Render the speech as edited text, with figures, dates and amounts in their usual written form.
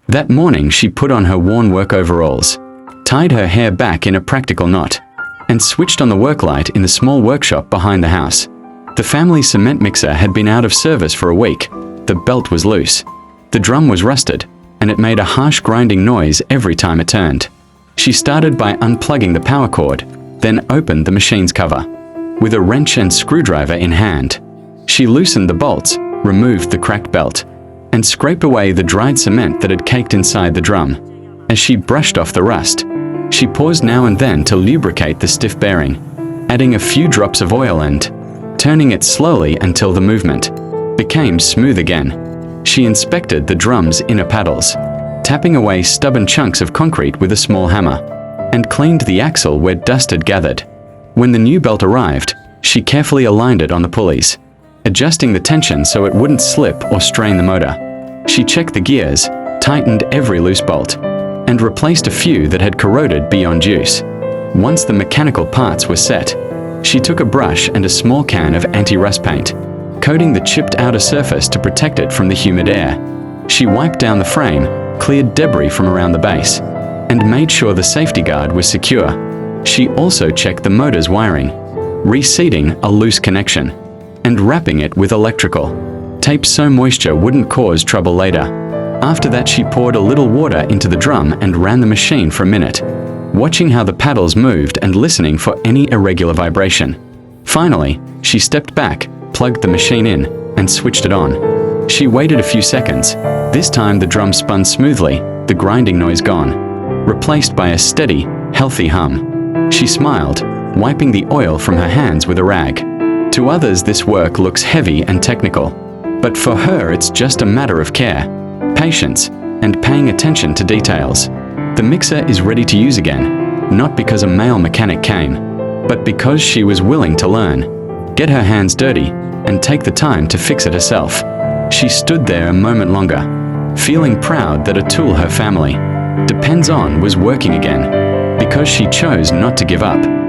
That morning she put on her worn work overalls, tied her hair back in a practical knot, and switched on the work light in the small workshop behind the house. The family cement mixer had been out of service for a week. The belt was loose. The drum was rusted, and it made a harsh grinding noise every time it turned. She started by unplugging the power cord, then opened the machine's cover. With a wrench and screwdriver in hand, she loosened the bolts, removed the cracked belt, and scraped away the dried cement that had caked inside the drum. As she brushed off the rust, she paused now and then to lubricate the stiff bearing, adding a few drops of oil and turning it slowly until the movement became smooth again. She inspected the drum's inner paddles, tapping away stubborn chunks of concrete with a small hammer, and cleaned the axle where dust had gathered. When the new belt arrived, she carefully aligned it on the pulleys, adjusting the tension so it wouldn't slip or strain the motor. She checked the gears, tightened every loose bolt, and replaced a few that had corroded beyond use. Once the mechanical parts were set, she took a brush and a small can of anti-rust paint, coating the chipped outer surface to protect it from the humid air. She wiped down the frame, cleared debris from around the base, and made sure the safety guard was secure. She also checked the motor's wiring, reseating a loose connection, and wrapping it with electrical tape so moisture wouldn't cause trouble later. After that, she poured a little water into the drum and ran the machine for a minute, watching how the paddles moved and listening for any irregular vibration. Finally, she stepped back, plugged the machine in, and switched it on. She waited a few seconds. This time the drum spun smoothly, the grinding noise gone, replaced by a steady, healthy hum. She smiled, wiping the oil from her hands with a rag. To others this work looks heavy and technical, but for her it's just a matter of care, patience, and paying attention to details. The mixer is ready to use again, not because a male mechanic came, but because she was willing to learn, get her hands dirty, and take the time to fix it herself. She stood there a moment longer, feeling proud that a tool her family depends on was working again, because she chose not to give up.